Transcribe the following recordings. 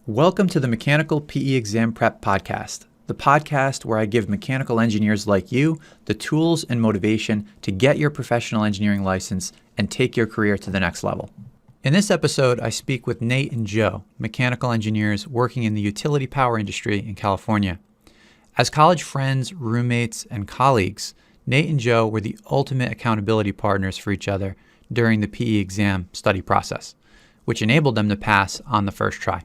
Welcome to the Mechanical PE Exam Prep Podcast, the podcast where I give mechanical engineers like you the tools and motivation to get your professional engineering license and take your career to the next level. In this episode, I speak with Nate and Joe, mechanical engineers working in the utility power industry in California. As college friends, roommates, and colleagues, Nate and Joe were the ultimate accountability partners for each other during the PE exam study process, which enabled them to pass on the first try.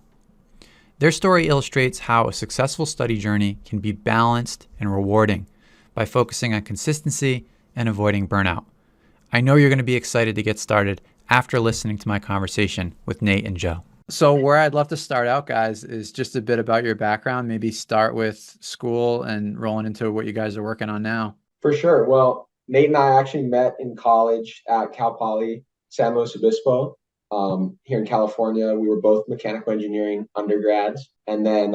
Their story illustrates how a successful study journey can be balanced and rewarding by focusing on consistency and avoiding burnout. I know you're going to be excited to get started after listening to my conversation with Nate and Joe. So where I'd love to start out, guys, is just a bit about your background. Maybe start with school and rolling into what you guys are working on now. For sure. Well, Nate and I actually met in college at Cal Poly San Luis Obispo. Here in California, we were both mechanical engineering undergrads. And then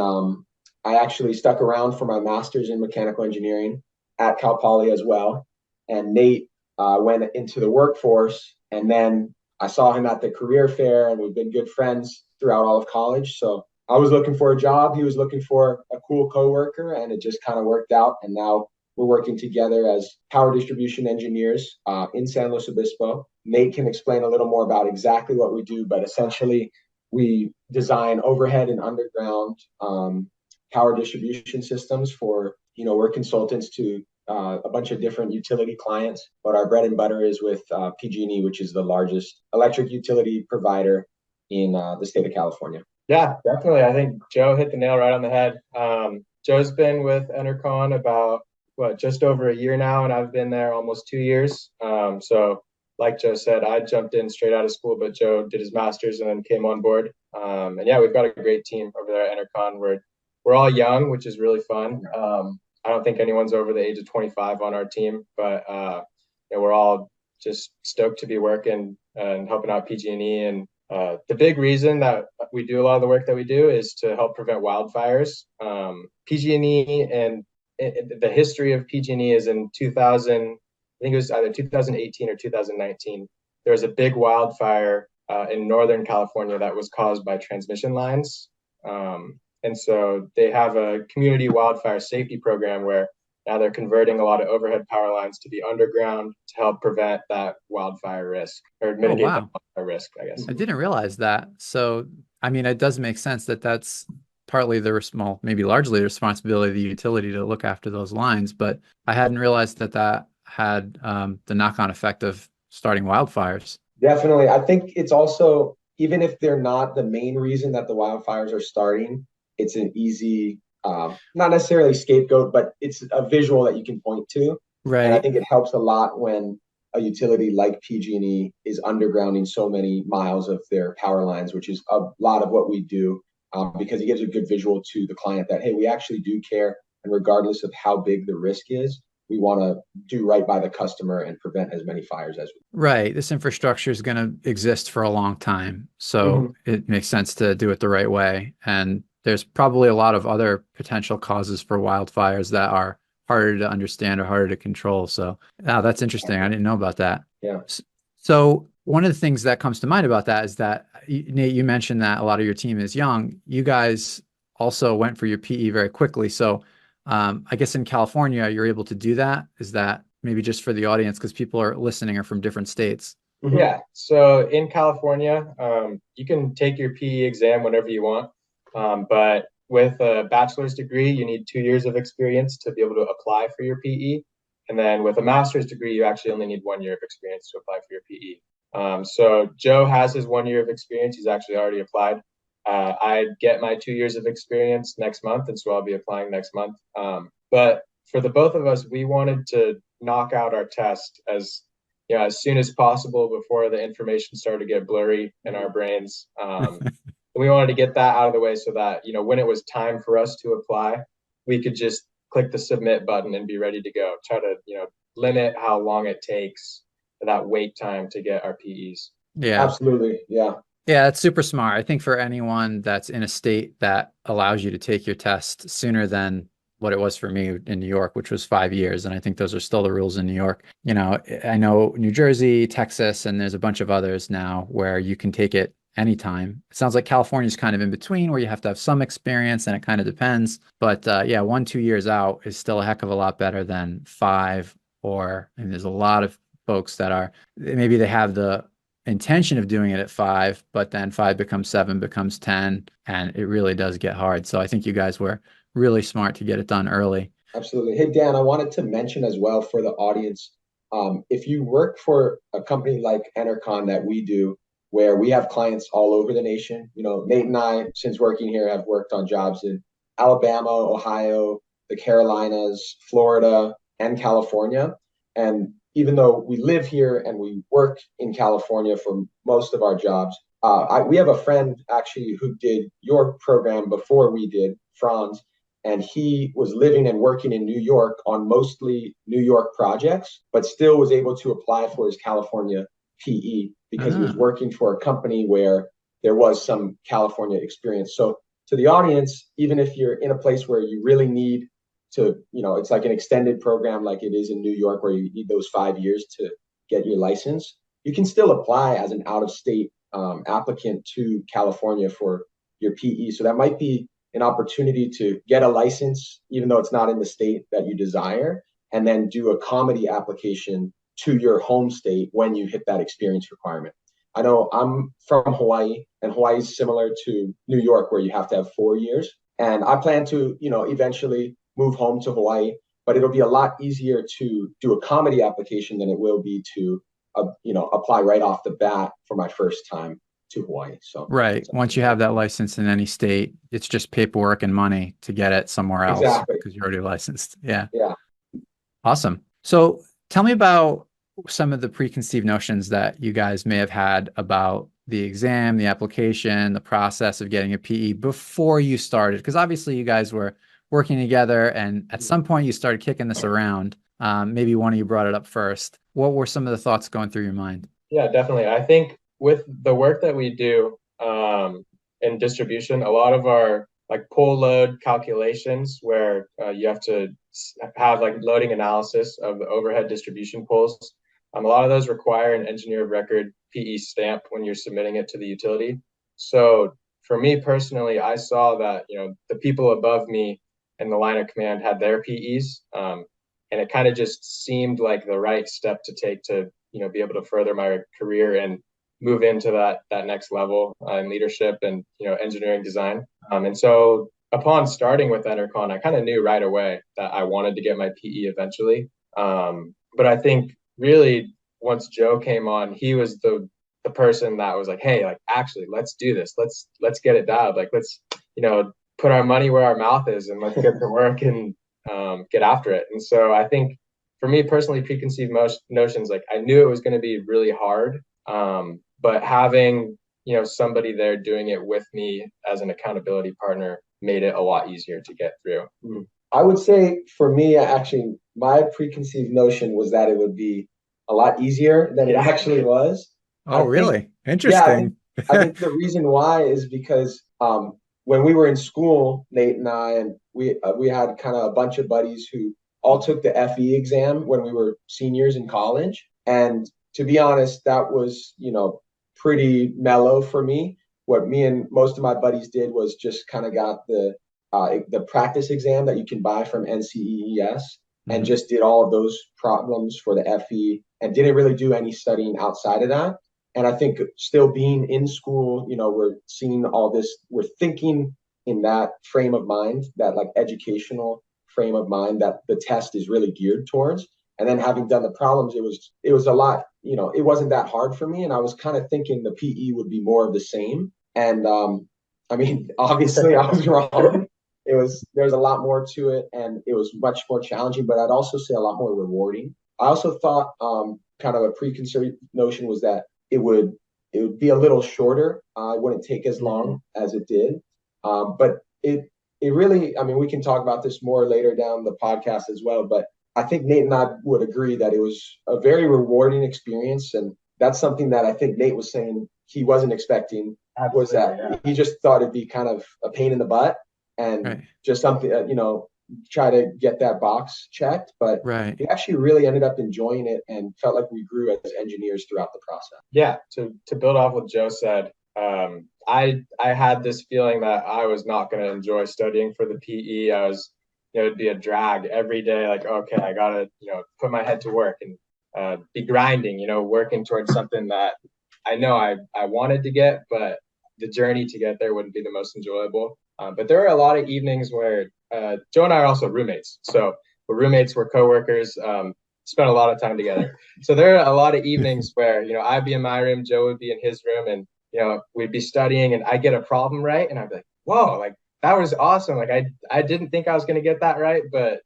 I actually stuck around for my master's in mechanical engineering at Cal Poly as well. And Nate went into the workforce. And then I saw him at the career fair, and we've been good friends throughout all of college. So I was looking for a job. He was looking for a cool coworker, and it just kind of worked out. And now we're working together as power distribution engineers in San Luis Obispo. Nate can explain a little more about exactly what we do, but essentially we design overhead and underground power distribution systems for, we're consultants to a bunch of different utility clients, but our bread and butter is with PG&E, which is the largest electric utility provider in the state of California. Yeah, definitely. I think Joe hit the nail right on the head. Joe's been with ENROLL about just over a year now, and I've been there almost 2 years. So like Joe said, I jumped in straight out of school, but Joe did his master's and then came on board. And yeah, we've got a great team over there at ENROLL. We're all young, which is really fun. I don't think anyone's over the age of 25 on our team, but we're all just stoked to be working and helping out PG&E. And the big reason that we do a lot of the work that we do is to help prevent wildfires. PG&E and the history of PG&E is in 2000, I think it was either 2018 or 2019. There was a big wildfire in Northern California that was caused by transmission lines. And so they have a community wildfire safety program where now they're converting a lot of overhead power lines to be underground to help prevent that wildfire risk or mitigate that wildfire risk, I guess. I didn't realize that. So, I mean, it does make sense that that's partly maybe largely the responsibility of the utility to look after those lines, but I hadn't realized that that had the knock-on effect of starting wildfires. Definitely. I think it's also, even if they're not the main reason that the wildfires are starting, it's an easy, not necessarily scapegoat, but it's a visual that you can point to. Right. And I think it helps a lot when a utility like PG&E is undergrounding so many miles of their power lines, which is a lot of what we do. Because it gives a good visual to the client that, hey, we actually do care. And regardless of how big the risk is, we want to do right by the customer and prevent as many fires as we can. Right. This infrastructure is going to exist for a long time. So it makes sense to do it the right way. And there's probably a lot of other potential causes for wildfires that are harder to understand or harder to control. So that's interesting. I didn't know about that. Yeah. So one of the things that comes to mind about that is that, Nate, you mentioned that a lot of your team is young. You guys also went for your PE very quickly. So I guess in California, you're able to do that. Is that maybe just for the audience, because people are listening are from different states? Yeah. So in California, you can take your PE exam whenever you want. But with a bachelor's degree, you need 2 years of experience to be able to apply for your PE. And then with a master's degree, you actually only need 1 year of experience to apply for your PE. So Joe has his 1 year of experience. He's actually already applied. I get my 2 years of experience next month, and so I'll be applying next month. But for the both of us, we wanted to knock out our test as soon as possible before the information started to get blurry in our brains. We wanted to get that out of the way so that, when it was time for us to apply, we could just click the submit button and be ready to go. Try to, limit how long it takes that wait time to get our PEs. Yeah, absolutely. Yeah. Yeah, that's super smart. I think for anyone that's in a state that allows you to take your test sooner than what it was for me in New York, which was 5 years. And I think those are still the rules in New York. I know New Jersey, Texas, and there's a bunch of others now where you can take it anytime. It sounds like California's kind of in between where you have to have some experience and it kind of depends. But yeah, 1, 2 years out is still a heck of a lot better than 5 and there's a lot of folks that are maybe they have the intention of doing it at 5, but then 5 becomes 7, becomes 10, and it really does get hard. So I think you guys were really smart to get it done early. Absolutely. Hey, Dan, I wanted to mention as well for the audience, if you work for a company like Enercon that we do, where we have clients all over the nation, Nate and I, since working here, have worked on jobs in Alabama, Ohio, the Carolinas, Florida, and California. And even though we live here and we work in California for most of our jobs, we have a friend actually who did your program before we did, Franz, and he was living and working in New York on mostly New York projects, but still was able to apply for his California PE because he was working for a company where there was some California experience. So to the audience, even if you're in a place where you really need to, it's like an extended program like it is in New York where you need those 5 years to get your license, you can still apply as an out-of-state applicant to California for your PE. So that might be an opportunity to get a license, even though it's not in the state that you desire, and then do a comedy application to your home state when you hit that experience requirement. I know I'm from Hawaii, and Hawaii is similar to New York, where you have to have 4 years. And I plan to, eventually move home to Hawaii, but it'll be a lot easier to do a comedy application than it will be to, apply right off the bat for my first time to Hawaii. So right. Once you have that license in any state, it's just paperwork and money to get it somewhere else exactly because you're already licensed. Yeah. Yeah. Awesome. So tell me about some of the preconceived notions that you guys may have had about the exam, the application, the process of getting a PE before you started. Because obviously you guys were working together and at some point you started kicking this around. Maybe one of you brought it up first. What were some of the thoughts going through your mind? Yeah, definitely. I think with the work that we do in distribution, a lot of our like pull load calculations where you have to have like loading analysis of the overhead distribution pulls. A lot of those require an engineer of record PE stamp when you're submitting it to the utility. So for me personally, I saw that, the people above me in the line of command had their PEs. And it kind of just seemed like the right step to take to, be able to further my career and move into that next level in leadership and, engineering design. And so upon starting with Enercon, I kind of knew right away that I wanted to get my PE eventually. But I think really once Joe came on, he was the person that was like, hey, like actually let's do this. Let's get it dialed. Like let's, put our money where our mouth is and let's get to work and get after it. And so I think for me personally, preconceived notions, like I knew it was going to be really hard. But having, somebody there doing it with me as an accountability partner made it a lot easier to get through. I would say for me, actually, my preconceived notion was that it would be a lot easier than it actually was. Oh, really? Yeah, Interesting. I think the reason why is because when we were in school, Nate and I, and we had kind of a bunch of buddies who all took the FE exam when we were seniors in college. And to be honest, that was, pretty mellow for me. What me and most of my buddies did was just kind of got the practice exam that you can buy from NCEES and just did all of those problems for the FE and didn't really do any studying outside of that. And I think still being in school, we're seeing all this, we're thinking in that frame of mind, that like educational frame of mind that the test is really geared towards. And then having done the problems, it was a lot, it wasn't that hard for me. And I was kind of thinking the PE would be more of the same. And I mean, obviously I was wrong. There's a lot more to it and it was much more challenging, but I'd also say a lot more rewarding. I also thought kind of a preconceived notion was that it would be a little shorter. It wouldn't take as long as it did. But it really, I mean, we can talk about this more later down the podcast as well, but I think Nate and I would agree that it was a very rewarding experience. And that's something that I think Nate was saying he wasn't expecting. Absolutely, was that he just thought it'd be kind of a pain in the butt and just something, try to get that box checked. But we actually really ended up enjoying it and felt like we grew as engineers throughout the process. Yeah, to build off what Joe said, I had this feeling that I was not going to enjoy studying for the PE. It'd be a drag every day. Like, okay, I gotta, put my head to work and be grinding, working towards something that I know I wanted to get, but the journey to get there wouldn't be the most enjoyable. But there were a lot of evenings where Joe and I are also roommates. So we're roommates, we're coworkers, spent a lot of time together. So there are a lot of evenings where, I'd be in my room, Joe would be in his room, and, we'd be studying and I get a problem right. And I'd be like, whoa, like that was awesome. Like I didn't think I was going to get that right, but,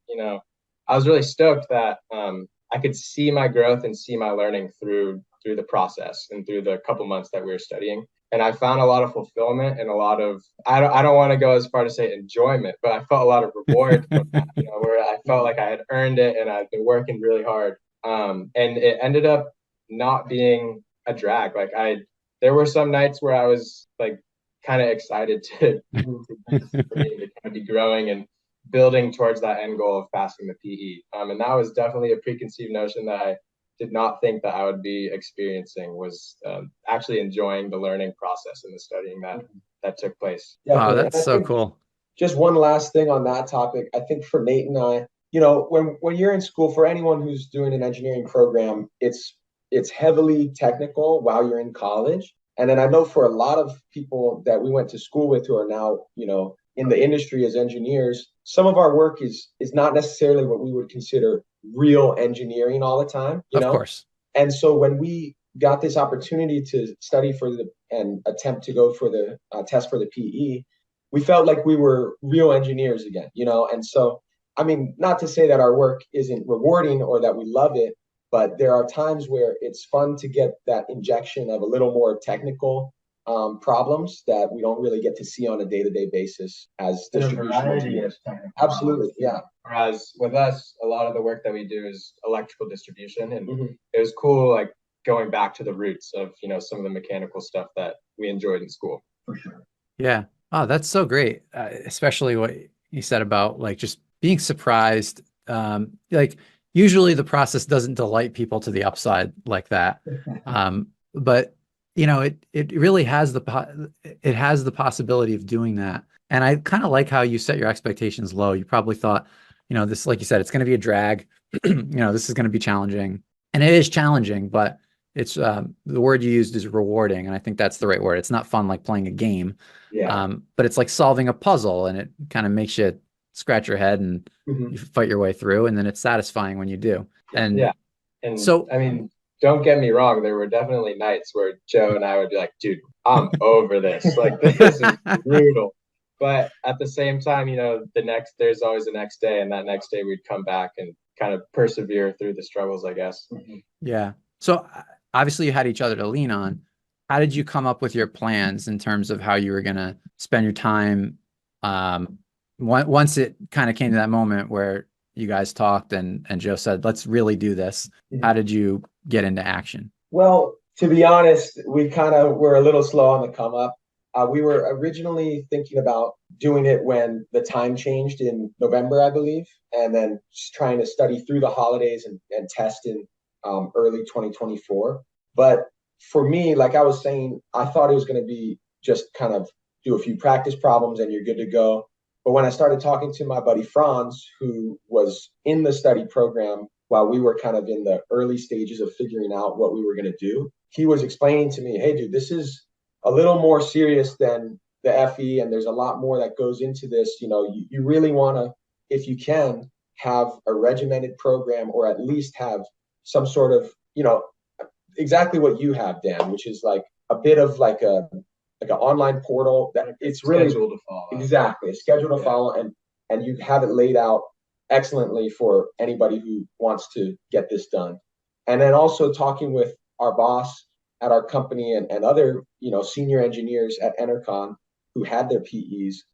I was really stoked that I could see my growth and see my learning through the process and through the couple months that we were studying. And I found a lot of fulfillment and a lot of, I don't want to go as far to say enjoyment, but I felt a lot of reward from that, where I felt like I had earned it and I'd been working really hard. And it ended up not being a drag. Like there were some nights where I was like kind of excited to kind of be growing and building towards that end goal of passing the PE. And that was definitely a preconceived notion that I did not think that I would be experiencing, was actually enjoying the learning process and the studying that took place. Wow, that's so cool. Just one last thing on that topic. I think for Nate and I, when you're in school, for anyone who's doing an engineering program, it's heavily technical while you're in college. And then I know for a lot of people that we went to school with who are now, in the industry as engineers, some of our work is not necessarily what we would consider real engineering all the time, Of course. And so when we got this opportunity to study and attempt to go for the test for the PE, we felt like we were real engineers again, And so, I mean, not to say that our work isn't rewarding or that we love it, but there are times where it's fun to get that injection of a little more technical problems that we don't really get to see on a day-to-day basis as distribution engineers. Absolutely, yeah. Whereas with us, a lot of the work that we do is electrical distribution, and it was cool, like going back to the roots of some of the mechanical stuff that we enjoyed in school. For sure. Yeah. Oh, that's so great. Especially what you said about like just being surprised. Like usually the process doesn't delight people to the upside like that. But it really has the possibility of doing that. And I kind of like how you set your expectations low. You probably thought, this, like you said, it's going to be a drag. This is going to be challenging, and it is challenging, but it's the word you used is rewarding. And I think that's the right word. It's not fun like playing a game, but it's like solving a puzzle, and it kind of makes you scratch your head and you fight your way through. And then it's satisfying when you do. And and so, I mean, don't get me wrong, there were definitely nights where Joe and I would be like, dude, I'm over this. Like, this is brutal. But at the same time, there's always the next day, and that next day we'd come back and kind of persevere through the struggles, I guess. Yeah. So obviously you had each other to lean on. How did you come up with your plans in terms of how you were going to spend your time? Once it kind of came to that moment where you guys talked and Joe said, let's really do this. How did you get into action? Well, to be honest, we kind of were a little slow on the come up. We were originally thinking about doing it when the time changed in November, I believe, and then just trying to study through the holidays and test in early 2024. But for me, like I was saying, I thought it was going to be just kind of do a few practice problems and you're good to go. But when I started talking to my buddy Franz, who was in the study program while we were kind of in the early stages of figuring out what we were going to do, he was explaining to me, hey, dude, this is a little more serious than the FE, and there's a lot more that goes into this. You really want to, if you can, have a regimented program, or at least have some sort of, exactly what you have, Dan, which is like a bit of like an online portal that it's really scheduled to follow. Exactly, a schedule to follow, and you have it laid out excellently for anybody who wants to get this done. And then also talking with our boss at our company and other senior engineers at ENROLL who had their PEs,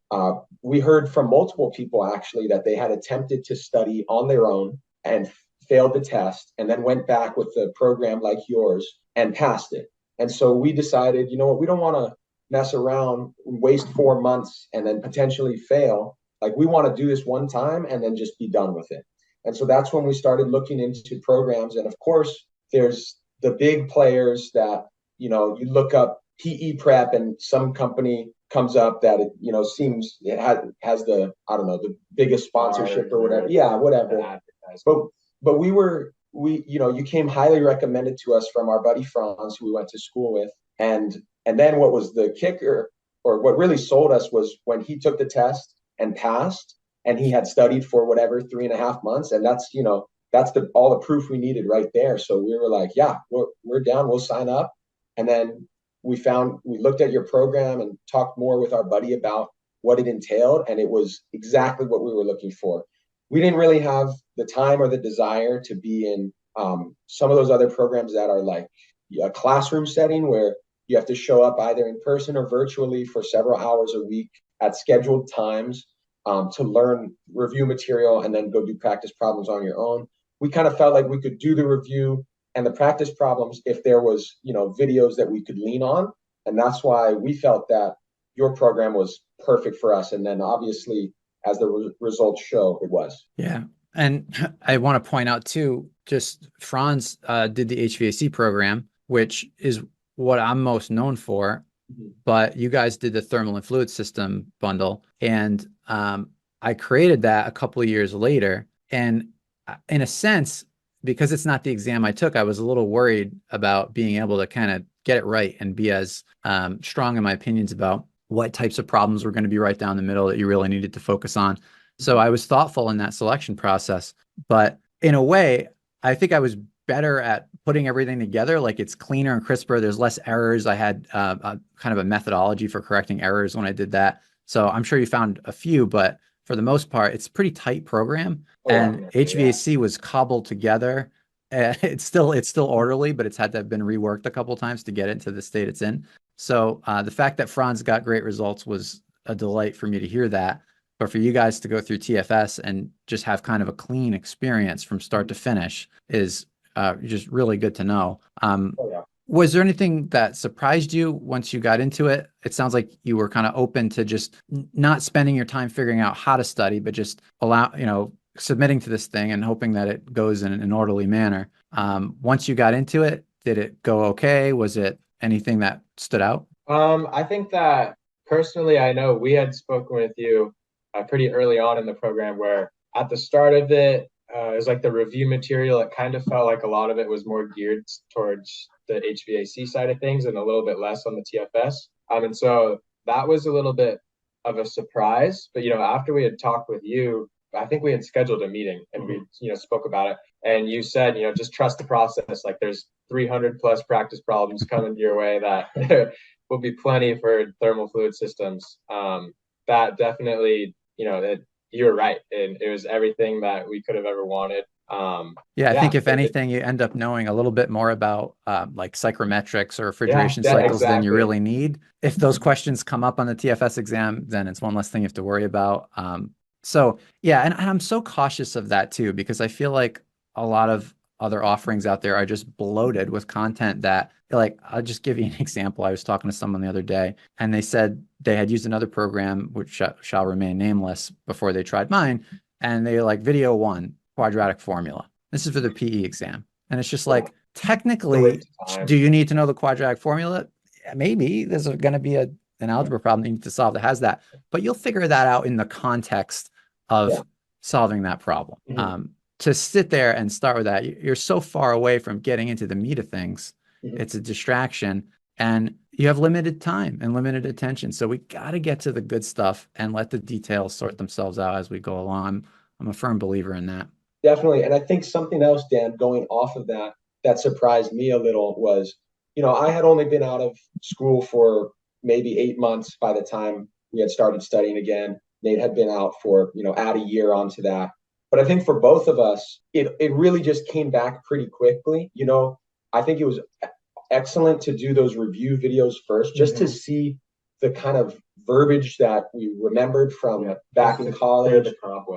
we heard from multiple people actually that they had attempted to study on their own and failed the test, and then went back with a program like yours and passed it. And so we decided, what, we don't want to mess around, waste 4 months, and then potentially fail. Like, we want to do this one time and then just be done with it. And so that's when we started looking into programs. And of course, there's the big players that, you look up PE prep and some company comes up that it, seems it has the, I don't know, the biggest sponsorship or whatever. Yeah, whatever. But you came highly recommended to us from our buddy Franz, who we went to school with. And then what was the kicker, or what really sold us, was when he took the test and passed, and he had studied for whatever 3.5 months, and that's all the proof we needed right there. So we were like, yeah, we're down, we'll sign up. And then we looked at your program and talked more with our buddy about what it entailed, and it was exactly what we were looking for. We didn't really have the time or the desire to be in some of those other programs that are like a classroom setting where you have to show up either in person or virtually for several hours a week at scheduled times to learn review material and then go do practice problems on your own. We kind of felt like we could do the review and the practice problems if there was, videos that we could lean on. And that's why we felt that your program was perfect for us. And then obviously, as the results show, it was. Yeah. And I want to point out too, just Franz did the HVAC program, which is what I'm most known for, but you guys did the thermal and fluid system bundle. And I created that a couple of years later. And in a sense, because it's not the exam I took, I was a little worried about being able to kind of get it right and be as strong in my opinions about what types of problems were going to be right down the middle that you really needed to focus on. So I was thoughtful in that selection process. But in a way, I think I was better at putting everything together. Like, it's cleaner and crisper. There's less errors. I had kind of a methodology for correcting errors when I did that. So I'm sure you found a few, but for the most part, it's a pretty tight program. And HVAC was cobbled together. It's still orderly, but it's had to have been reworked a couple of times to get it to the state it's in. So the fact that Franz got great results was a delight for me to hear that. But for you guys to go through TFS and just have kind of a clean experience from start to finish is just really good to know. Was there anything that surprised you once you got into it? It sounds like you were kind of open to just not spending your time figuring out how to study, but just submitting to this thing and hoping that it goes in an orderly manner. Once you got into it, did it go okay? Was it anything that stood out? I think that personally, I know we had spoken with you pretty early on in the program, where at the start of it, it was like the review material. It kind of felt like a lot of it was more geared towards the HVAC side of things and a little bit less on the TFS. And so that was a little bit of a surprise. But, after we had talked with you, I think we had scheduled a meeting and we, spoke about it. And you said, just trust the process. Like, there's 300 plus practice problems coming your way that will be plenty for thermal fluid systems. That definitely, you're right. And it was everything that we could have ever wanted. I think if anything, you end up knowing a little bit more about like psychrometrics or refrigeration cycles than you really need. If those questions come up on the TFS exam, then it's one less thing you have to worry about. And I'm so cautious of that too, because I feel like a lot of other offerings out there are just bloated with content that, like, I'll just give you an example. I was talking to someone the other day and they said they had used another program, which shall remain nameless, before they tried mine. And they like video 1, quadratic formula. This is for the PE exam. And it's just like, technically, do you need to know the quadratic formula? Maybe there's going to be an algebra problem that you need to solve that has that, but you'll figure that out in the context of solving that problem. To sit there and start with that, you're so far away from getting into the meat of things. It's a distraction and you have limited time and limited attention. So we got to get to the good stuff and let the details sort themselves out as we go along. I'm a firm believer in that. Definitely. And I think something else, Dan, going off of that surprised me a little was, I had only been out of school for maybe 8 months by the time we had started studying again. Nate had been out for, add a year onto that. But I think for both of us, it really just came back pretty quickly. I think it was excellent to do those review videos first, just to see the kind of verbiage that we remembered from back in college.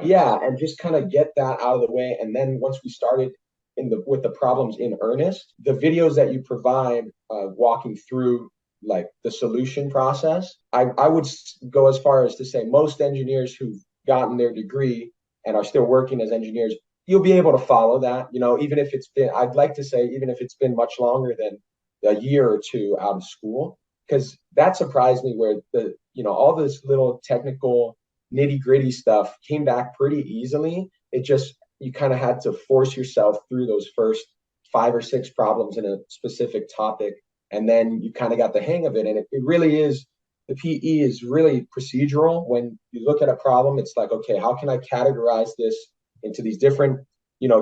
And just kind of get that out of the way. And then once we started with the problems in earnest, the videos that you provide walking through like the solution process, I would go as far as to say most engineers who've gotten their degree and are still working as engineers, you'll be able to follow that, even if it's been much longer than a year or two out of school, because that surprised me where all this little technical nitty gritty stuff came back pretty easily. It just, you kind of had to force yourself through those first 5 or 6 problems in a specific topic. And then you kind of got the hang of it. And it really is, the PE is really procedural. When you look at a problem, it's like, okay, how can I categorize this into these different,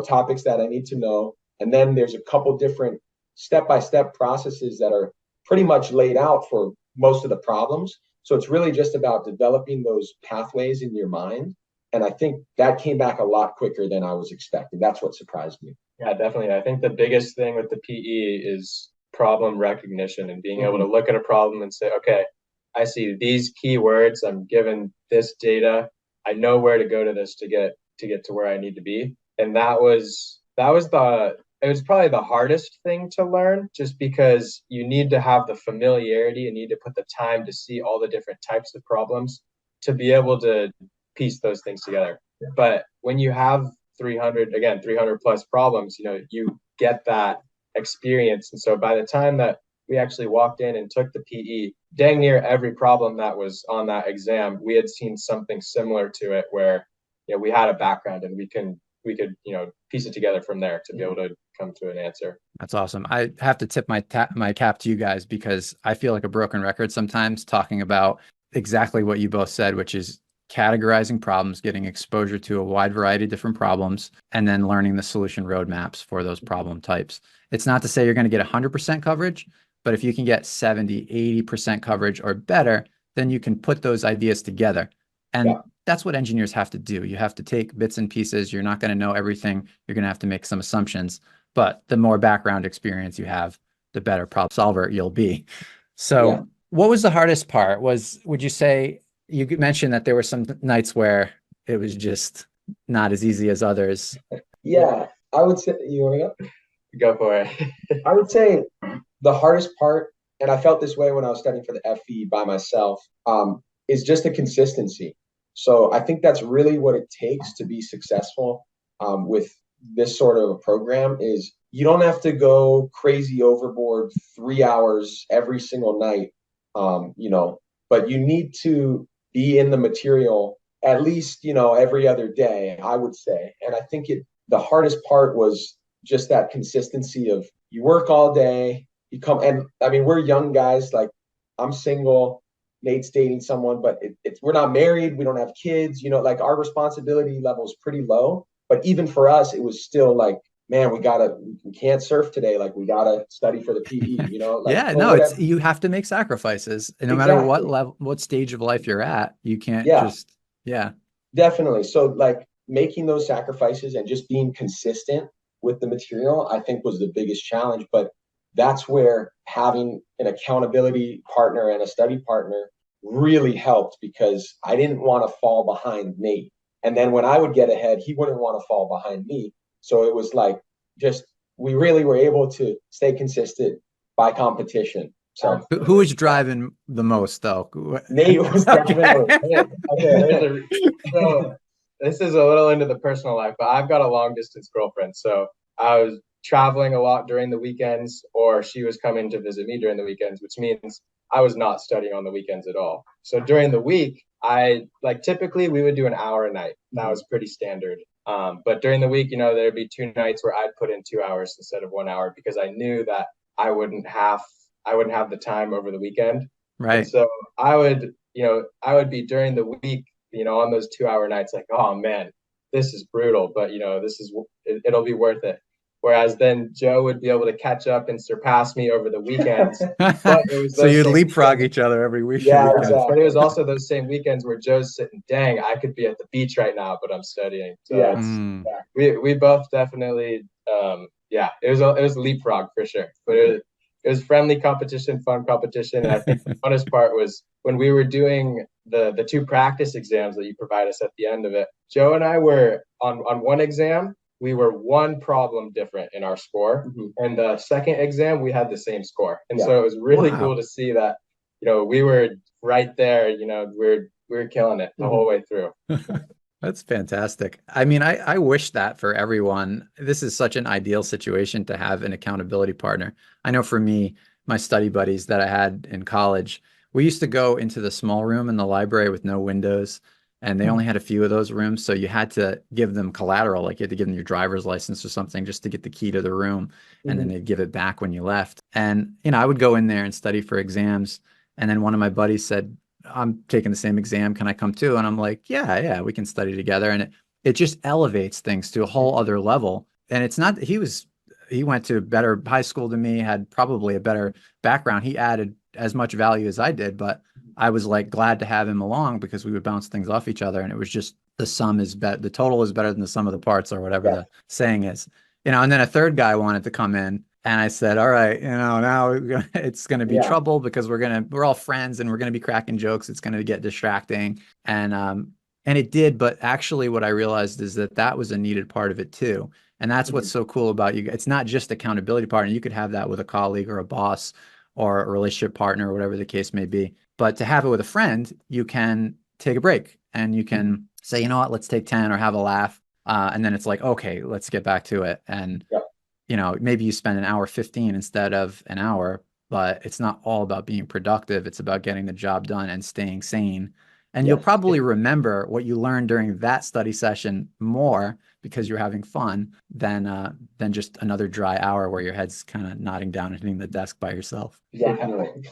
topics that I need to know? And then there's a couple different step-by-step processes that are pretty much laid out for most of the problems. So it's really just about developing those pathways in your mind. And I think that came back a lot quicker than I was expecting. That's what surprised me. Yeah, definitely. I think the biggest thing with the PE is problem recognition and being able to look at a problem and say, okay, I see these keywords, I'm given this data, I know where to go to this to get to where I need to be. And it was probably the hardest thing to learn, just because you need to have the familiarity and need to put the time to see all the different types of problems to be able to piece those things together. Yeah. But when you have 300 plus problems, you get that experience. And so by the time that we actually walked in and took the PE, dang near every problem that was on that exam, we had seen something similar to it where, we had a background and we could, piece it together from there to be able to come to an answer. That's awesome. I have to tip my cap to you guys, because I feel like a broken record sometimes talking about exactly what you both said, which is categorizing problems, getting exposure to a wide variety of different problems, and then learning the solution roadmaps for those problem types. It's not to say you're going to get 100% coverage, but if you can get 70, 80% coverage or better, then you can put those ideas together. And that's what engineers have to do. You have to take bits and pieces. You're not going to know everything. You're going to have to make some assumptions, but the more background experience you have, the better problem solver you'll be. So what was the hardest part? Would you say, you mentioned that there were some nights where it was just not as easy as others. Yeah, I would say, you want to go? Go for it. I would say the hardest part, and I felt this way when I was studying for the FE by myself, is just the consistency. So I think that's really what it takes to be successful with this sort of a program. Is you don't have to go crazy overboard 3 hours every single night, but you need to be in the material at least, every other day, I would say. And I think the hardest part was just that consistency of, you work all day, you come, and I mean, we're young guys, like I'm single, Nate's dating someone, but we're not married, we don't have kids, like our responsibility level is pretty low. But even for us, it was still like, man, we can't surf today, like we gotta study for the PE, like, you have to make sacrifices, and no matter what level, what stage of life you're at, you can't definitely. So like making those sacrifices and just being consistent with the material, I think was the biggest challenge. But that's where having an accountability partner and a study partner really helped, because I didn't want to fall behind Nate. And then when I would get ahead, he wouldn't want to fall behind me. So it was like, we really were able to stay consistent by competition. So who was driving the most though? Nate was definitely. Okay. So this is a little into the personal life, but I've got a long distance girlfriend. So I was traveling a lot during the weekends, or she was coming to visit me during the weekends, which means I was not studying on the weekends at all. So during the week, typically we would do an hour a night. That was pretty standard. But during the week, there'd be 2 nights where I'd put in 2 hours instead of 1 hour, because I knew that I wouldn't have the time over the weekend. Right. And so I would be during the week, on those 2-hour nights, like, oh man, this is brutal, but it'll be worth it. Whereas then Joe would be able to catch up and surpass me over the weekends. But it was so you'd leapfrog each other every week. Yeah, exactly. But it was also those same weekends where Joe's sitting, dang, I could be at the beach right now, but I'm studying. So we both definitely, it was a leapfrog for sure. But it was friendly competition, fun competition. And I think the funnest part was when we were doing the 2 practice exams that you provide us at the end of it. Joe and I were on one exam, we were 1 problem different in our score. And the second exam, we had the same score. And so it was really cool to see that, we were right there, we were killing it the whole way through. That's fantastic. I mean, I wish that for everyone. This is such an ideal situation to have an accountability partner. I know for me, my study buddies that I had in college, we used to go into the small room in the library with no windows, and they only had a few of those rooms, so you had to give them collateral, like you had to give them your driver's license or something just to get the key to the room, and then Mhm. they'd give it back when you left. And I would go in there and study for exams, and then one of my buddies said, "I'm taking the same exam. Can I come too?" And I'm like, "Yeah, yeah, we can study together." And it just elevates things to a whole other level. And it's not he went to a better high school than me, had probably a better background. He added as much value as I did, but I was like glad to have him along because we would bounce things off each other. And it was just the sum is better, the total is better than the sum of the parts, or whatever Yeah. the saying is. And then a third guy wanted to come in. And I said, all right, now it's going to be Yeah. trouble because we're all friends and we're going to be cracking jokes. It's going to get distracting. And it did. But actually what I realized is that was a needed part of it too. And that's what's Mhm. so cool about you. It's not just accountability partner. You could have that with a colleague or a boss or a relationship partner or whatever the case may be. But to have it with a friend, you can take a break and you Mhm. can say, you know what, let's take 10 or have a laugh. And then it's like, okay, let's get back to it. And, Yeah. maybe you spend an hour 15 instead of an hour, but it's not all about being productive. It's about getting the job done and staying sane. And you'll Yes. probably remember what you learned during that study session more because you're having fun than just another dry hour where your head's kind of nodding down and hitting the desk by yourself. Definitely.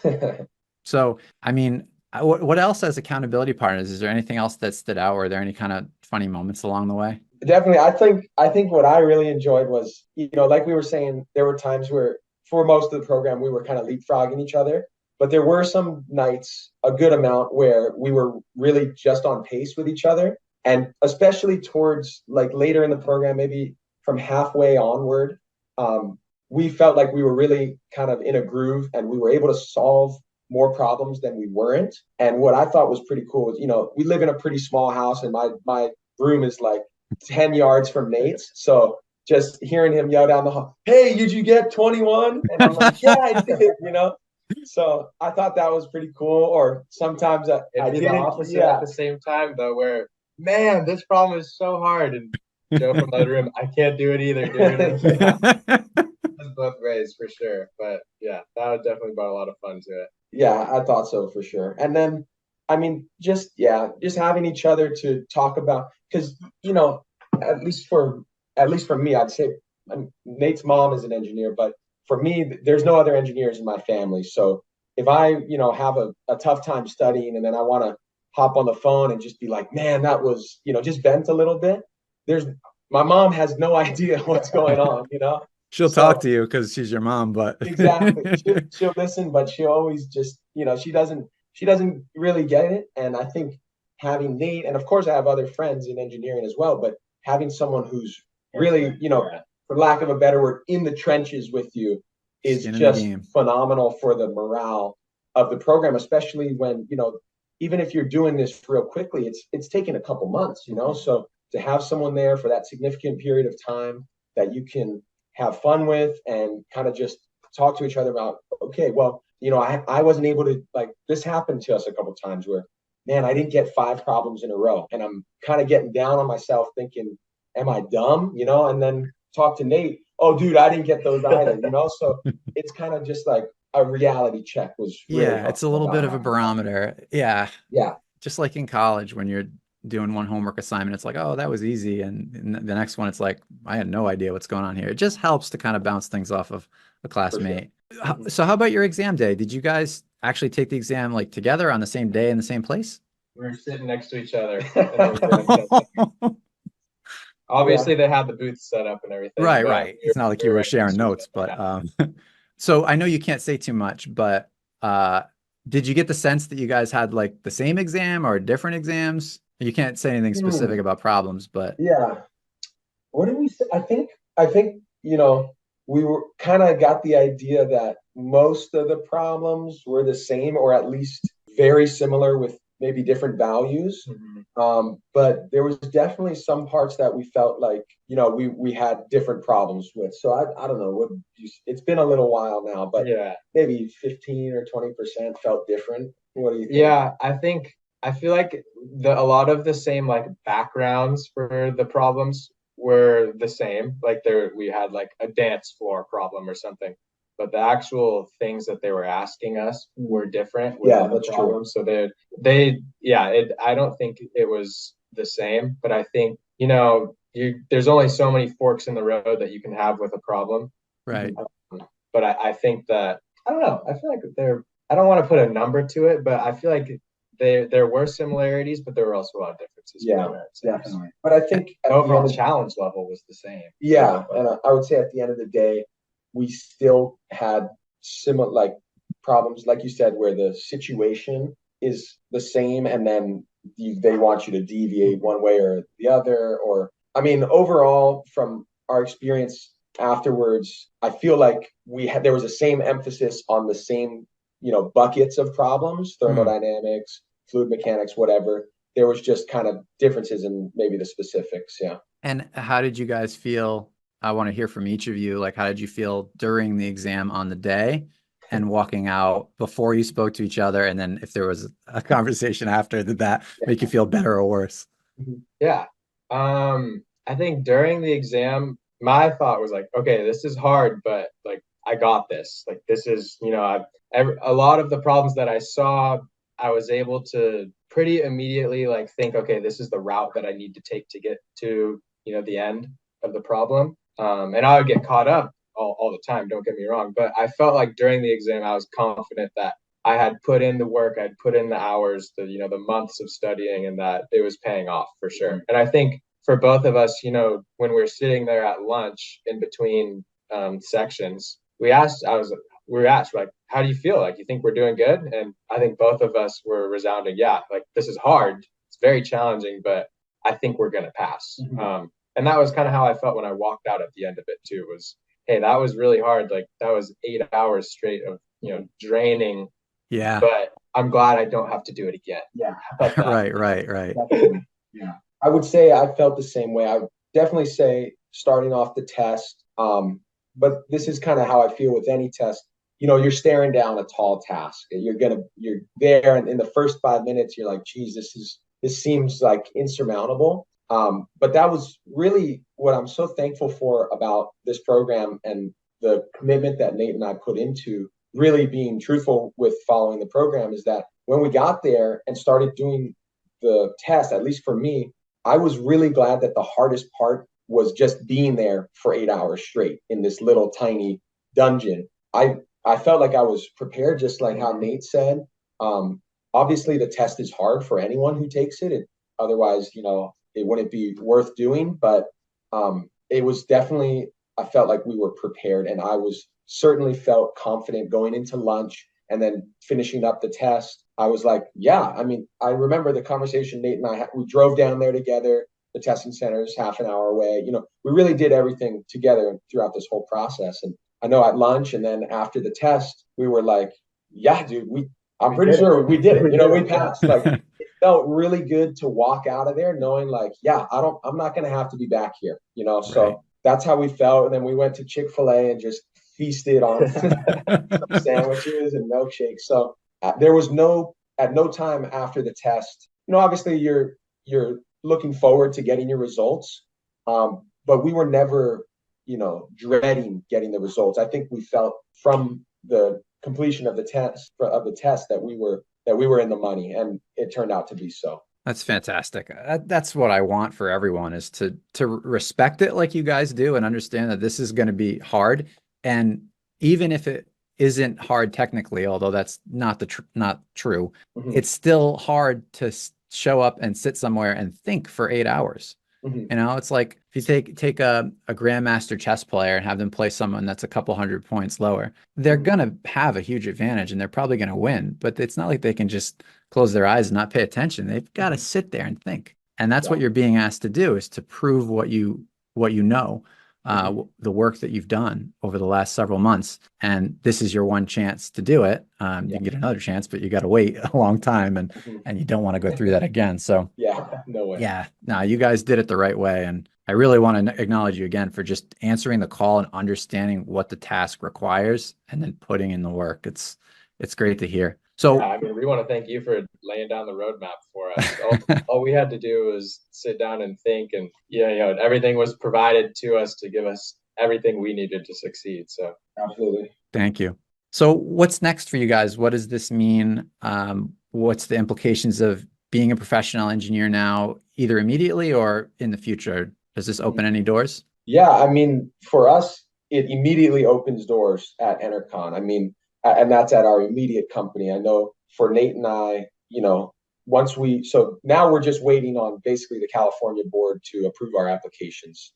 So, I mean, what else as accountability partners? Is there anything else that stood out? Were there any kind of funny moments along the way? Definitely. I think what I really enjoyed was, like we were saying, there were times where for most of the program we were kind of leapfrogging each other, but there were some nights, a good amount, where we were really just on pace with each other. And especially towards like later in the program, maybe from halfway onward, um, we felt like we were really kind of in a groove and we were able to solve more problems than we weren't. And what I thought was pretty cool is, we live in a pretty small house and my room is like 10 yards from Nate's. So just hearing him yell down the hall, "Hey, did you get 21?" And I'm like, "Yeah, I did." So I thought that was pretty cool. Or sometimes I It'd be the didn't. opposite at Yeah, the same time, though, where, man, this problem is so hard. And Joe from the other room, I can't do it either, dude. yeah, It's both ways for sure. But yeah, that would definitely brought a lot of fun to it. yeah, I thought so for sure. And then, I mean, just having each other to talk about, because at least for at least for me, I'd say Nate's mom is an engineer, but for me, there's no other engineers in my family. So if I, have a tough time studying and then I want to hop on the phone and just be like, man, that was, just vent a little bit. There's My mom has no idea what's going on. She'll talk So to you because she's your mom, but exactly. She'll listen, but she'll always just, she doesn't really get it. And I think having Nate, and of course I have other friends in engineering as well, but having someone who's really, for lack of a better word, in the trenches with you is skin in the just game. phenomenal for the morale of the program, especially when, even if you're doing this real quickly, it's taken a couple months. So to have someone there for that significant period of time that you can have fun with and kind of just talk to each other about, okay, well, I wasn't able to, like, this happened to us a couple times where, man, I didn't get 5 problems in a row. And I'm kind of getting down on myself thinking, am I dumb? And then talk to Nate. Oh, dude, I didn't get those either. So it's kind of just like a reality check was really Yeah, it's a helpful little bit about of a having that. barometer. Yeah, Yeah, just like in college when you're doing one homework assignment, it's like, oh, that was easy. And the next one, it's like, I had no idea what's going on here. It just helps to kind of bounce things off of a for sure. classmate. Mhm. So how about your exam day? Did you guys actually take the exam like together on the same day in the same place? We were sitting next to each other and they were doing something. Yeah. Obviously, they had the booth set up and everything, Right, but right. It's not like we you were were right sharing next to each notes, other. but so I know you can't say too much, but did you get the sense that you guys had like the same exam or different exams? You can't say anything specific Hmm. about problems, but Yeah. What did we say? I think, we were kind of got the idea that most of the problems were the same or at least very similar with maybe different values. Mhm. But there was definitely some parts that we felt like, we had different problems with. So I don't know it's been a little while now, but Yeah. maybe 15 or 20% felt different. What do you think? Yeah, I feel like a lot of the same like backgrounds for the problems were the same. Like we had like a dance floor problem or something. but the actual things that they were asking us were different Yeah, within the that's true. problem. So I don't think it was the same, but I think, there's only so many forks in the road that you can have with a problem. Right. But I think that, I don't know, I feel like I don't want to put a number to it, but I feel like there were similarities, but there were also a lot of differences. Yeah, definitely. But I think the overall challenge level was the same. Yeah, and I would say at the end of the day, we still had similar problems, like you said, where the situation is the same, and then they want you to deviate one way or the other. Or I mean, overall, from our experience afterwards, I feel like there was the same emphasis on the same buckets of problems: thermodynamics, fluid mechanics, whatever. There was just kind of differences in maybe the specifics. Yeah. And how did you guys feel? I want to hear from each of you. Like, how did you feel during the exam on the day and walking out before you spoke to each other? And then if there was a conversation after, did that make you feel better or worse? Yeah. I think during the exam, my thought was like, okay, this is hard, but like, I got this. Like, this is, a lot of the problems that I saw, I was able to pretty immediately like think, okay, this is the route that I need to take to get to, the end of the problem. And I would get caught up all the time, don't get me wrong. But I felt like during the exam, I was confident that I had put in the work, I'd put in the hours, the months of studying, and that it was paying off for sure. And I think for both of us, when we're sitting there at lunch in between sections, we were asked like, how do you feel? Like, you think we're doing good? And I think both of us were resounding, yeah, like this is hard. It's very challenging, but I think we're going to pass. And that was kind of how I felt when I walked out at the end of it too, was, hey, that was really hard. Like, that was 8 hours straight of, draining. Yeah. But I'm glad I don't have to do it again. Yeah. Right. Yeah. I would say I felt the same way. I would definitely say starting off the test, but this is kind of how I feel with any test. You're staring down a tall task. You're there, and in the first 5 minutes, you're like, geez, this seems like insurmountable. But that was really what I'm so thankful for about this program, and the commitment that Nate and I put into really being truthful with following the program, is that when we got there and started doing the test, at least for me, I was really glad that the hardest part was just being there for 8 hours straight in this little tiny dungeon. I felt like I was prepared, just like how Nate said. Obviously, the test is hard for anyone who takes it. Otherwise, it wouldn't be worth doing. But it was definitely, I felt like we were prepared, and I was certainly felt confident going into lunch and then finishing up the test. I was like, yeah, I mean, I remember the conversation Nate and I had. We drove down there together. The testing center is half an hour away. We really did everything together throughout this whole process. And I know at lunch and then after the test, we were like, yeah, dude, I'm pretty sure we did it. We passed. Like, it felt really good to walk out of there knowing like, yeah, I'm not going to have to be back here, So Right. That's how we felt. And then we went to Chick-fil-A and just feasted on some sandwiches and milkshakes. So there was at no time after the test, obviously you're looking forward to getting your results. But we were never, dreading getting the results. I think we felt from the completion of the test that we were in the money, and it turned out to be so. That's fantastic. That's what I want for everyone, is to respect it like you guys do and understand that this is going to be hard. And even if it isn't hard technically, although that's not true, it's still hard to show up and sit somewhere and think for 8 hours. It's like if you take a grandmaster chess player and have them play someone that's a couple hundred points lower, they're going to have a huge advantage and they're probably going to win. But it's not like they can just close their eyes and not pay attention. They've got to sit there and think. And that's what you're being asked to do, is to prove what you know, the work that you've done over the last several months. And this is your one chance to do it. You can get another chance, but you got to wait a long time, and you don't want to go through that again. So yeah, no way. Yeah, no, you guys did it the right way. And I really want to acknowledge you again for just answering the call and understanding what the task requires and then putting in the work. It's great to hear. So yeah, I mean, we want to thank you for laying down the roadmap for us. All we had to do was sit down and think, and everything was provided to us to give us everything we needed to succeed. So Absolutely. Thank you. So what's next for you guys? What does this mean? What's the implications of being a professional engineer now, either immediately or in the future? Does this open any doors? Yeah, I mean, for us, it immediately opens doors at Entercon. I mean, and that's at our immediate company. I know for Nate and I, so now we're just waiting on basically the California board to approve our applications.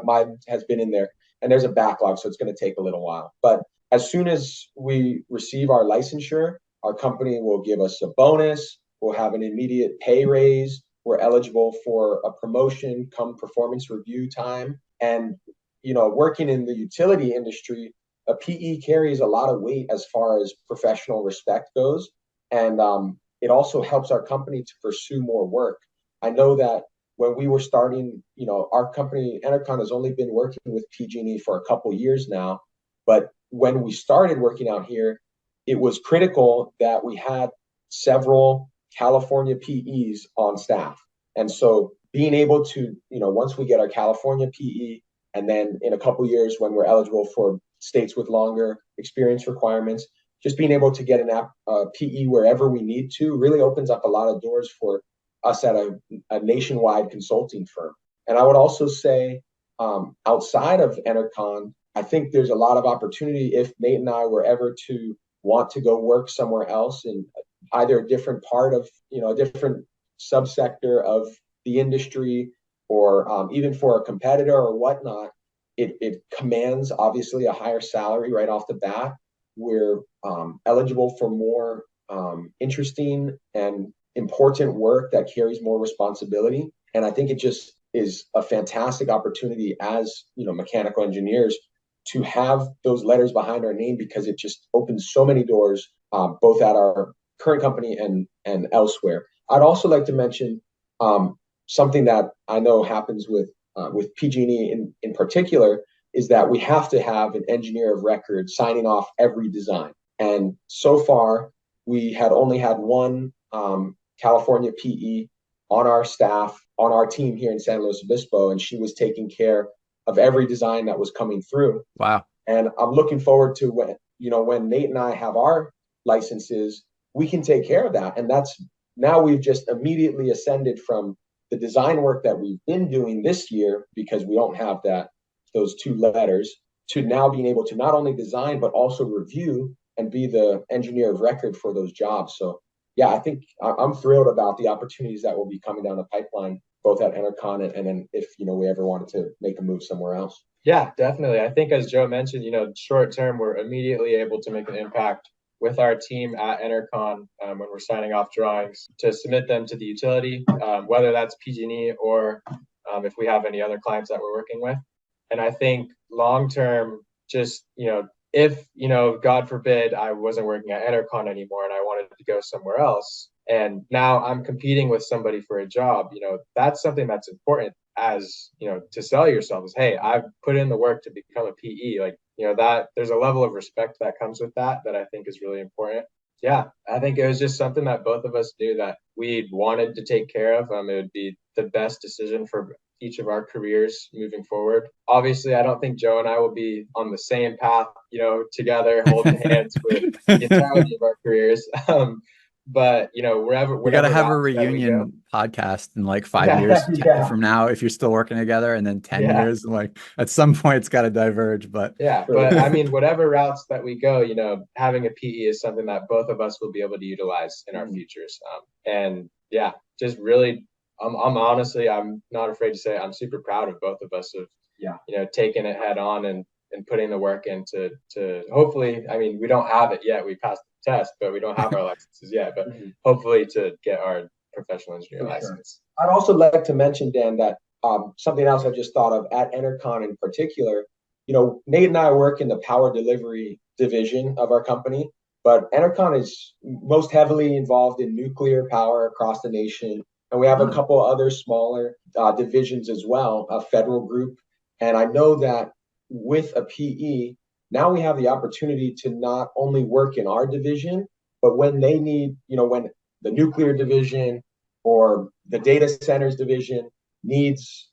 Mine has been in there and there's a backlog, so it's going to take a little while. But as soon as we receive our licensure, our company will give us a bonus. We'll have an immediate pay raise. We're eligible for a promotion come performance review time. And, working in the utility industry, a PE carries a lot of weight as far as professional respect goes. And it also helps our company to pursue more work. I know that when we were starting, our company, Enercon, has only been working with PG&E for a couple years now. But when we started working out here, it was critical that we had several California PEs on staff. And so being able to, once we get our California PE, and then in a couple of years when we're eligible for states with longer experience requirements, just being able to get a PE wherever we need to really opens up a lot of doors for us at a nationwide consulting firm. And I would also say outside of Enercon, I think there's a lot of opportunity if Nate and I were ever to want to go work somewhere else in either a different part of, a different subsector of the industry, or even for a competitor or whatnot. It commands obviously a higher salary right off the bat. We're eligible for more interesting and important work that carries more responsibility. And I think it just is a fantastic opportunity as, mechanical engineers to have those letters behind our name, because it just opens so many doors, both at our current company and elsewhere. I'd also like to mention something that I know happens with PG&E in particular, is that we have to have an engineer of record signing off every design. And so far, we had only had one California PE on our staff, on our team here in San Luis Obispo, and she was taking care of every design that was coming through. Wow. And I'm looking forward to when Nate and I have our licenses, we can take care of that. And now we've just immediately ascended from the design work that we've been doing this year, because we don't have those two letters, to now being able to not only design, but also review and be the engineer of record for those jobs. So yeah, I think I'm thrilled about the opportunities that will be coming down the pipeline, both at Enercon and then if, we ever wanted to make a move somewhere else. Yeah, definitely. I think as Joe mentioned, short term, we're immediately able to make an impact with our team at Enercon when we're signing off drawings to submit them to the utility, whether that's PG&E or if we have any other clients that we're working with. And I think long term, just, if, God forbid, I wasn't working at Enercon anymore and I wanted to go somewhere else, and now I'm competing with somebody for a job, that's something that's important as, to sell yourself is, hey, I've put in the work to become a PE. Like, that there's a level of respect that comes with that I think is really important. Yeah, I think it was just something that both of us knew that we wanted to take care of. It would be the best decision for each of our careers moving forward. Obviously, I don't think Joe and I will be on the same path, together, holding hands for the entirety of our careers. But we got to have a reunion podcast in like 5 years from now, if you're still working together, and then 10 years, like at some point it's got to diverge. But but I mean, whatever routes that we go, having a PE is something that both of us will be able to utilize in our futures. And yeah, just really, I'm honestly, I'm not afraid to say I'm super proud of both of us of taking it head on and putting the work into hopefully, I mean, we don't have it yet. We passed the test, but we don't have our licenses yet, but hopefully to get our professional engineer license. I'd also like to mention, Dan, that something else I just thought of at Enercon in particular, Nate and I work in the power delivery division of our company, but Enercon is most heavily involved in nuclear power across the nation. And we have a couple other smaller divisions as well, a federal group. And I know that with a PE, now we have the opportunity to not only work in our division, but when they need, when the nuclear division or the data centers division needs,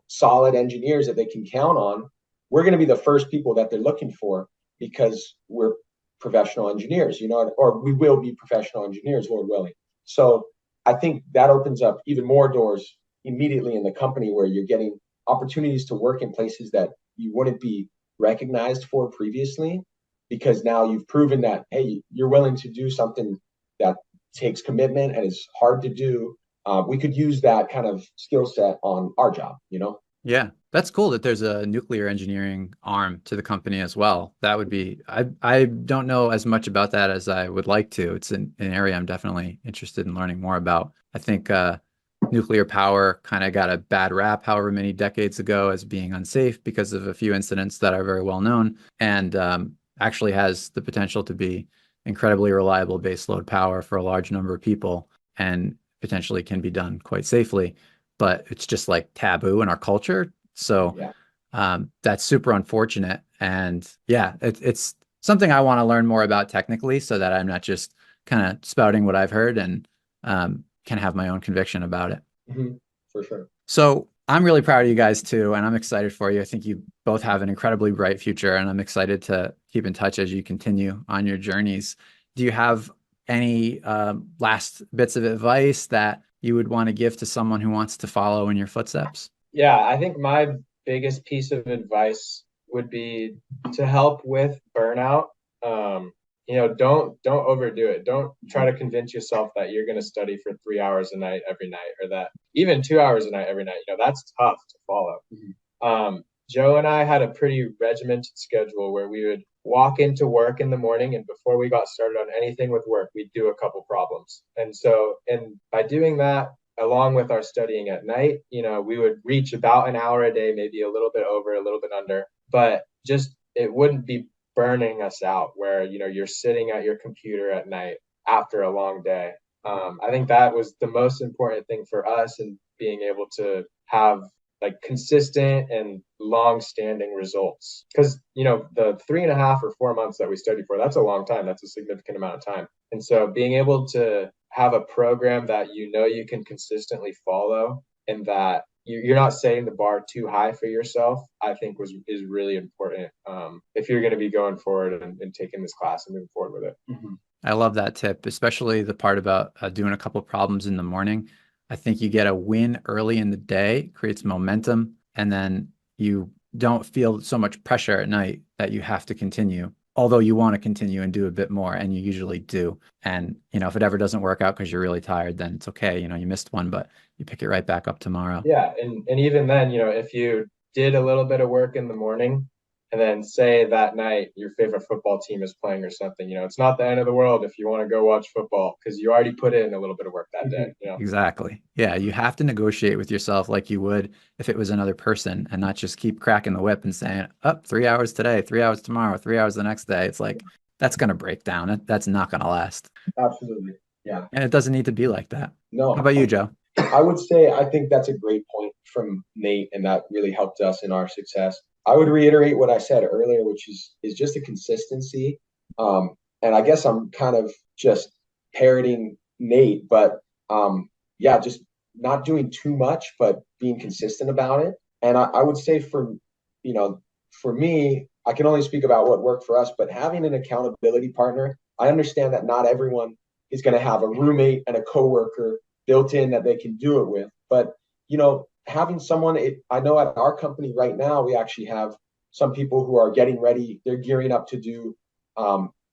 solid engineers that they can count on, we're going to be the first people that they're looking for because we're professional engineers, or we will be professional engineers, Lord willing. So I think that opens up even more doors immediately in the company where you're getting opportunities to work in places that you wouldn't be recognized for previously, because now you've proven that, hey, you're willing to do something that takes commitment and is hard to do. We could use that kind of skill set on our job, Yeah, that's cool that there's a nuclear engineering arm to the company as well. That would be, I don't know as much about that as I would like to. It's an area I'm definitely interested in learning more about. I think nuclear power kind of got a bad rap however many decades ago as being unsafe because of a few incidents that are very well known, and actually has the potential to be incredibly reliable baseload power for a large number of people, and potentially can be done quite safely, but it's just like taboo in our culture. So that's super unfortunate. And yeah, it's something I want to learn more about technically so that I'm not just kind of spouting what I've heard, and can have my own conviction about it. Mm-hmm. For sure. So I'm really proud of you guys too, and I'm excited for you. I think you both have an incredibly bright future, and I'm excited to keep in touch as you continue on your journeys. Do you have any last bits of advice that you would want to give to someone who wants to follow in your footsteps? Yeah, I think my biggest piece of advice would be to help with burnout. Don't overdo it. Don't try to convince yourself that you're going to study for 3 hours a night every night, or that even 2 hours a night every night. That's tough to follow. Mm-hmm. Joe and I had a pretty regimented schedule where we would walk into work in the morning, and before we got started on anything with work, we'd do a couple problems. And by doing that, along with our studying at night, we would reach about an hour a day, maybe a little bit over, a little bit under, but just it wouldn't be burning us out where, you're sitting at your computer at night after a long day. I think that was the most important thing for us in being able to have like consistent and long-standing results. Because, the 3.5 or 4 months that we studied for, that's a long time. That's a significant amount of time. And so being able to have a program that you can consistently follow, and that you're not setting the bar too high for yourself, I think is really important if you're going to be going forward and taking this class and moving forward with it. Mm-hmm. I love that tip, especially the part about doing a couple problems in the morning. I think you get a win early in the day, creates momentum, and then you don't feel so much pressure at night that you have to continue. Although you want to continue and do a bit more, and you usually do. And, if it ever doesn't work out because you're really tired, then it's okay. You missed one, but you pick it right back up tomorrow. Yeah. And even then, if you did a little bit of work in the morning, and then say that night your favorite football team is playing or something, it's not the end of the world if you want to go watch football, because you already put in a little bit of work that day. Exactly. Yeah, you have to negotiate with yourself like you would if it was another person, and not just keep cracking the whip and saying, 3 hours today, 3 hours tomorrow, 3 hours the next day. It's like, that's going to break down. That's not going to last. Absolutely. Yeah. And it doesn't need to be like that. No. How about you, Joe? I would say I think that's a great point from Nate, and that really helped us in our success. I would reiterate what I said earlier, which is just a consistency. And I guess I'm kind of just parroting Nate, but just not doing too much, but being consistent about it. And I would say for me, I can only speak about what worked for us, but having an accountability partner, I understand that not everyone is going to have a roommate and a coworker built in that they can do it with. But, having someone, I know at our company right now, we actually have some people who are getting ready. They're gearing up to do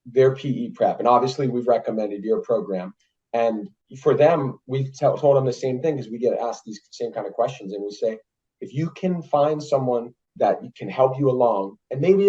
their PE prep. And obviously we've recommended your program. And for them, we've told them the same thing, because we get asked these same kind of questions. And we say, if you can find someone that can help you along, and maybe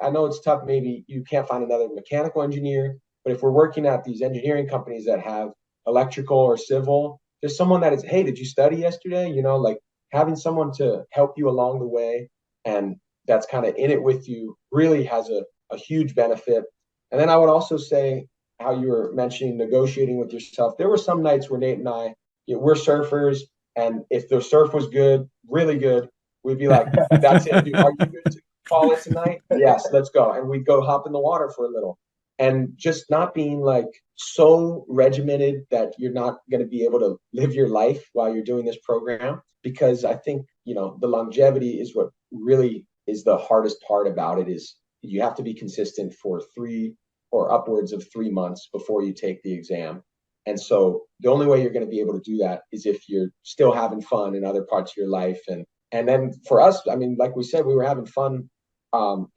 I know it's tough, maybe you can't find another mechanical engineer, but if we're working at these engineering companies that have electrical or civil, there's someone that is, hey, did you study yesterday? Like having someone to help you along the way, and that's kind of in it with you, really has a huge benefit. And then I would also say, how you were mentioning negotiating with yourself. There were some nights where Nate and I, we're surfers, and if the surf was good, really good, we'd be like, that's it, dude. Are you good to call it tonight? Yes, let's go. And we'd go hop in the water for a little. And just not being like so regimented that you're not going to be able to live your life while you're doing this program. Because I think, the longevity is what really is the hardest part about it is you have to be consistent for 3 or upwards of 3 months before you take the exam. And so the only way you're going to be able to do that is if you're still having fun in other parts of your life. And then for us, I mean, like we said, we were having fun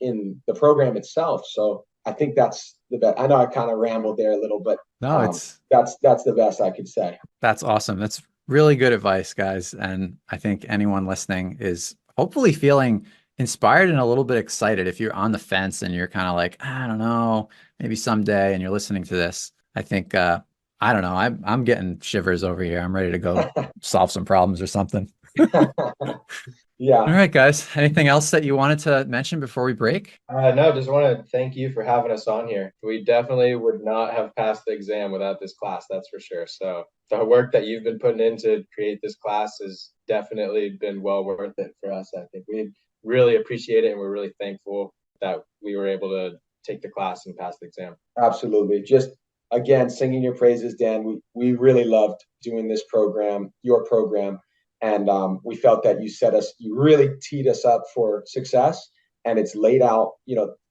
in the program itself. So I think that's the best. I know I kind of rambled there a little, but No, that's the best I could say. that's awesome. That's really good advice, guys. And I think anyone listening is hopefully feeling inspired and a little bit excited. If you're on the fence and you're kind of like, I don't know, maybe someday, and you're listening to this, I think, I don't know, I'm getting shivers over here. I'm ready to go solve some problems or something. Yeah. All right, guys. Anything else that you wanted to mention before we break? No, just want to thank you for having us on here. We definitely would not have passed the exam without this class, that's for sure. So the work that you've been putting in to create this class has definitely been well worth it for us. I think we really appreciate it, and we're really thankful that we were able to take the class and pass the exam. Absolutely. Just again, singing your praises, Dan. We really loved doing this program, your program. And we felt that you really teed us up for success, and it's laid out.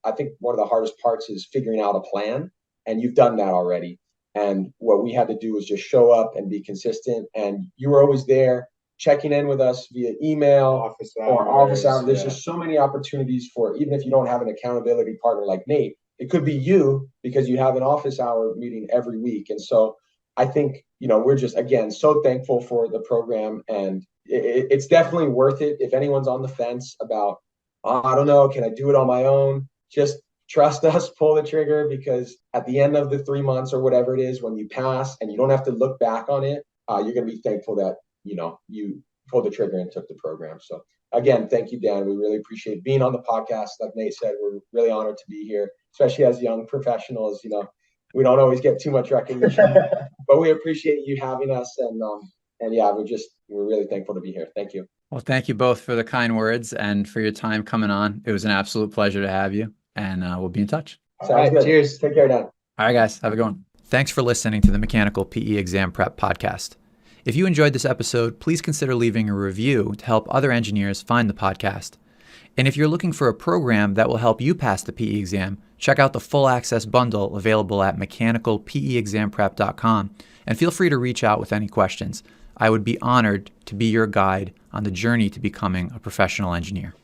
I think one of the hardest parts is figuring out a plan, and you've done that already. And what we had to do was just show up and be consistent. And you were always there checking in with us via email Office or office hours. There's yeah. just so many opportunities for, even if you don't have an accountability partner like Nate, it could be you because you have an office hour meeting every week. And so I think, we're just, again, so thankful for the program, and it's definitely worth it. If anyone's on the fence about, I don't know, can I do it on my own? Just trust us, pull the trigger, because at the end of the 3 months or whatever it is, when you pass and you don't have to look back on it, you're going to be thankful that, you pulled the trigger and took the program. So again, thank you, Dan. We really appreciate being on the podcast. Like Nate said, we're really honored to be here, especially as young professionals. We don't always get too much recognition, but we appreciate you having us. And yeah, we're really thankful to be here. Thank you. Well, thank you both for the kind words and for your time coming on. It was an absolute pleasure to have you, and we'll be in touch. All right, cheers. Take care, Dan. All right, guys, have a good one. Thanks for listening to the Mechanical PE Exam Prep Podcast. If you enjoyed this episode, please consider leaving a review to help other engineers find the podcast. And if you're looking for a program that will help you pass the PE exam, check out the full access bundle available at mechanicalpeexamprep.com, and feel free to reach out with any questions. I would be honored to be your guide on the journey to becoming a professional engineer.